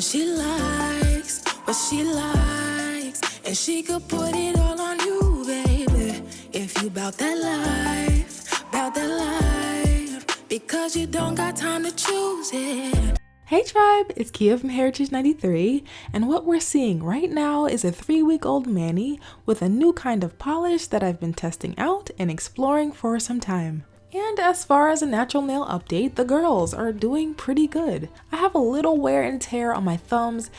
She likes what she likes, and she could put it all on you, baby. If you bout that life, because you don't got time to choose it. Hey tribe, it's Kia from Heritage 93, and what we're seeing right now is a 3-week-old Manny with a new kind of polish that I've been testing out and exploring for some time. And as far as a natural nail update, the girls are doing pretty good. I have a little wear and tear on my thumbs,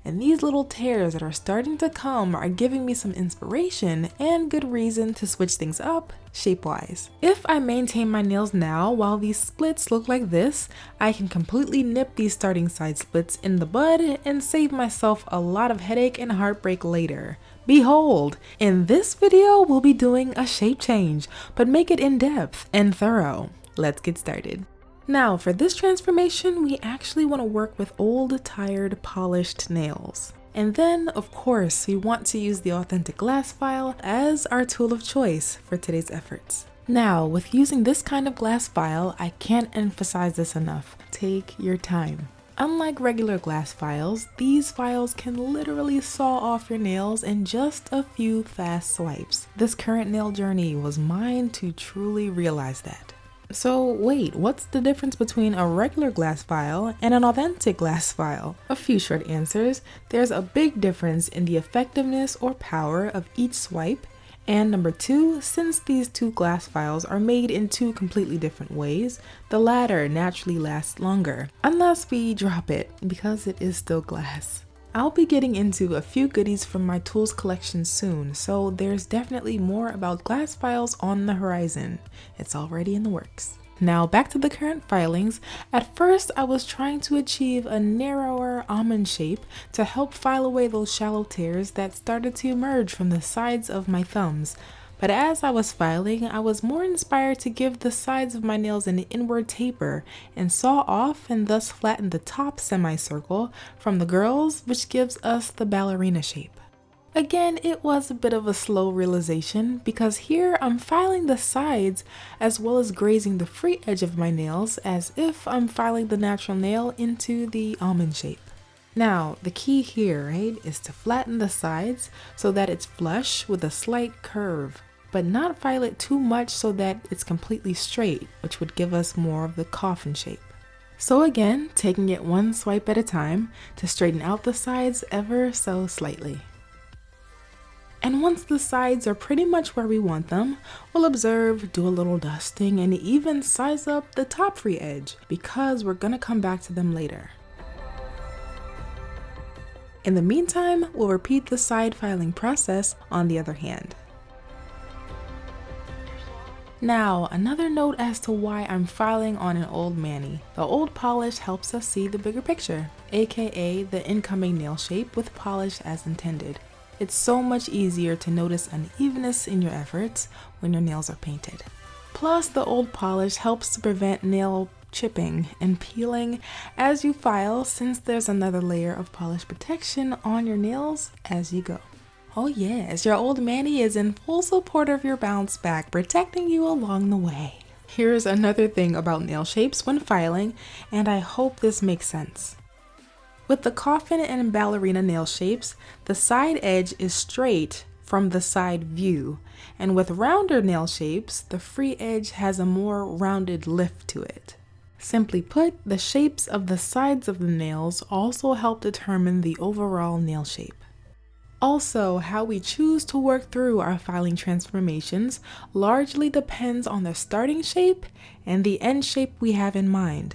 and these little tears that are starting to come are giving me some inspiration and good reason to switch things up shape-wise. If I maintain my nails now while these splits look like this, I can completely nip these starting side splits in the bud and save myself a lot of headache and heartbreak later. Behold, in this video we'll be doing a shape change, but make it in-depth and thorough. Let's get started. Now, for this transformation, we actually want to work with old, tired, polished nails. And then, of course, we want to use the authentic glass file as our tool of choice for today's efforts. Now, with using this kind of glass file, I can't emphasize this enough. Take your time. Unlike regular glass files, these files can literally saw off your nails in just a few fast swipes. This current nail journey was mine to truly realize that. So wait, what's the difference between a regular glass file and an authentic glass file? A few short answers. There's a big difference in the effectiveness or power of each swipe. And number two, since these two glass files are made in two completely different ways, the latter naturally lasts longer, unless we drop it, because it is still glass. I'll be getting into a few goodies from my tools collection soon, so there's definitely more about glass files on the horizon. It's already in the works. Now back to the current filings. At first I was trying to achieve a narrower almond shape to help file away those shallow tears that started to emerge from the sides of my thumbs. But as I was filing, I was more inspired to give the sides of my nails an inward taper and saw off and thus flatten the top semicircle from the girls, which gives us the ballerina shape. Again, it was a bit of a slow realization because here I'm filing the sides as well as grazing the free edge of my nails as if I'm filing the natural nail into the almond shape. Now, the key here, right, is to flatten the sides so that it's flush with a slight curve, but not file it too much so that it's completely straight, which would give us more of the coffin shape. So again, taking it one swipe at a time to straighten out the sides ever so slightly. And once the sides are pretty much where we want them, we'll observe, do a little dusting, and even size up the top free edge because we're gonna come back to them later. In the meantime, we'll repeat the side filing process on the other hand. Now, another note as to why I'm filing on an old Manny. The old polish helps us see the bigger picture, aka the incoming nail shape with polish as intended. It's so much easier to notice unevenness in your efforts when your nails are painted. Plus, the old polish helps to prevent nail chipping and peeling as you file, since there's another layer of polish protection on your nails as you go. Oh yes, your old Manny is in full support of your bounce back, protecting you along the way. Here's another thing about nail shapes when filing, and I hope this makes sense. With the Coffin and Ballerina nail shapes, the side edge is straight from the side view, and with rounder nail shapes, the free edge has a more rounded lift to it. Simply put, the shapes of the sides of the nails also help determine the overall nail shape. Also, how we choose to work through our filing transformations largely depends on the starting shape and the end shape we have in mind.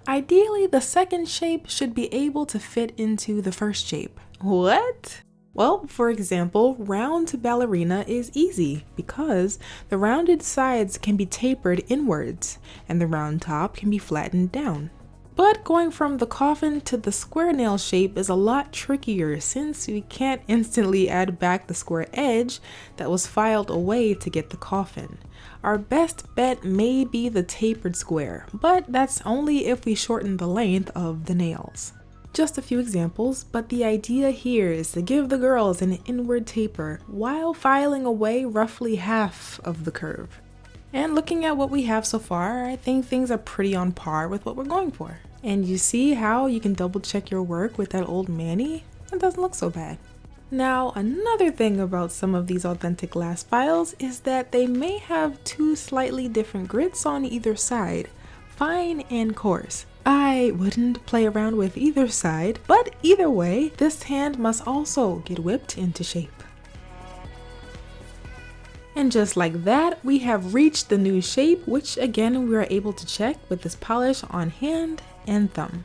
Ideally, the second shape should be able to fit into the first shape. What? Well, for example, round to ballerina is easy because the rounded sides can be tapered inwards and the round top can be flattened down. But going from the coffin to the square nail shape is a lot trickier since we can't instantly add back the square edge that was filed away to get the coffin. Our best bet may be the tapered square, but that's only if we shorten the length of the nails. Just a few examples, but the idea here is to give the girls an inward taper while filing away roughly half of the curve. And looking at what we have so far, I think things are pretty on par with what we're going for. And you see how you can double check your work with that old mani? It doesn't look so bad. Now, another thing about some of these authentic glass files is that they may have two slightly different grits on either side, fine and coarse. I wouldn't play around with either side, but either way, this hand must also get whipped into shape. And just like that, we have reached the new shape, which again we are able to check with this polish on hand and thumb.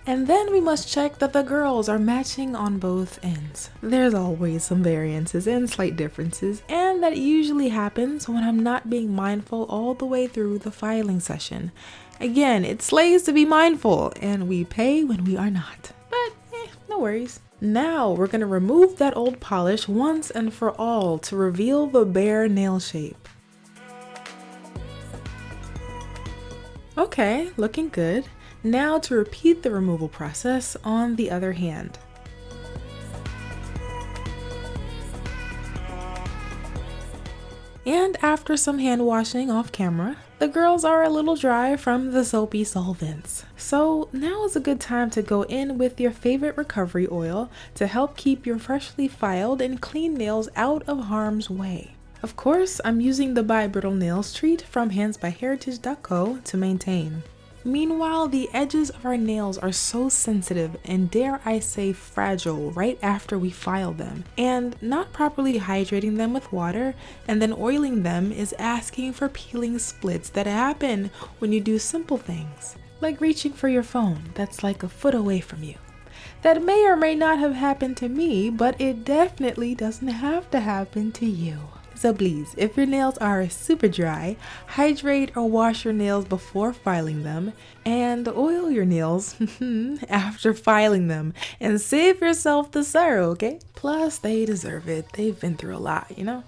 And then we must check that the girls are matching on both ends. There's always some variances and slight differences, and that usually happens when I'm not being mindful all the way through the filing session. Again, it slays to be mindful, and we pay when we are not. But no worries. Now we're going to remove that old polish once and for all to reveal the bare nail shape. Okay, looking good. Now to repeat the removal process on the other hand. And after some hand washing off camera, the girls are a little dry from the soapy solvents. So now is a good time to go in with your favorite recovery oil to help keep your freshly filed and clean nails out of harm's way. Of course, I'm using the By Brittle Nails treat from handsbyheritage.co to maintain. Meanwhile, the edges of our nails are so sensitive and dare I say fragile right after we file them, and not properly hydrating them with water and then oiling them is asking for peeling splits that happen when you do simple things, like reaching for your phone that's like a foot away from you. That may or may not have happened to me, but it definitely doesn't have to happen to you. So please, if your nails are super dry, hydrate or wash your nails before filing them, and oil your nails after filing them, and save yourself the sorrow, okay? Plus, they deserve it. They've been through a lot, you know?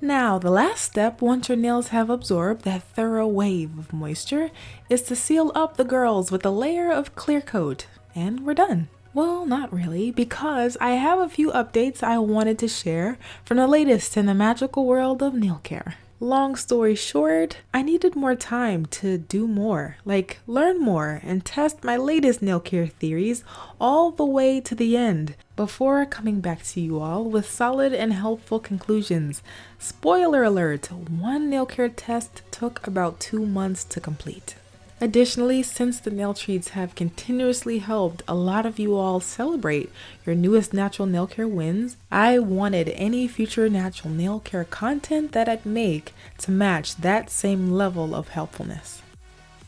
Now, the last step, once your nails have absorbed that thorough wave of moisture, is to seal up the girls with a layer of clear coat, and we're done. Well, not really, because I have a few updates I wanted to share from the latest in the magical world of nail care. Long story short, I needed more time to do more, like learn more and test my latest nail care theories all the way to the end before coming back to you all with solid and helpful conclusions. Spoiler alert, one nail care test took about 2 months to complete. Additionally, since the nail treats have continuously helped a lot of you all celebrate your newest natural nail care wins, I wanted any future natural nail care content that I'd make to match that same level of helpfulness.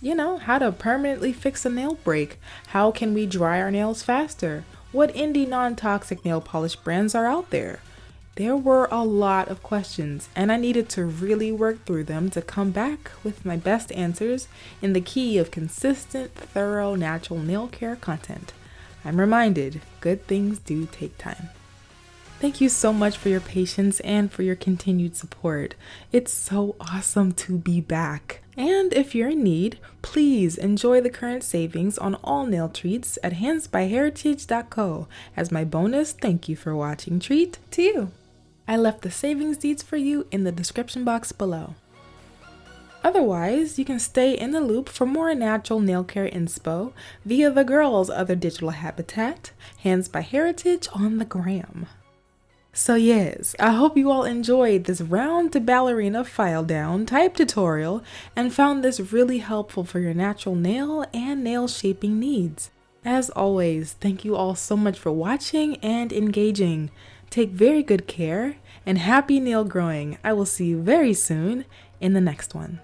You know, how to permanently fix a nail break, how can we dry our nails faster, what indie non-toxic nail polish brands are out there. There were a lot of questions, and I needed to really work through them to come back with my best answers in the key of consistent, thorough, natural nail care content. I'm reminded, good things do take time. Thank you so much for your patience and for your continued support. It's so awesome to be back. And if you're in need, please enjoy the current savings on all nail treats at handsbyheritage.co as my bonus thank you for watching treat to you. I left the savings deeds for you in the description box below. Otherwise, you can stay in the loop for more natural nail care inspo via the girls' other digital habitat, Hands by Heritage on the gram. So yes, I hope you all enjoyed this round to ballerina file down type tutorial and found this really helpful for your natural nail and nail shaping needs. As always, thank you all so much for watching and engaging. Take very good care and happy nail growing. I will see you very soon in the next one.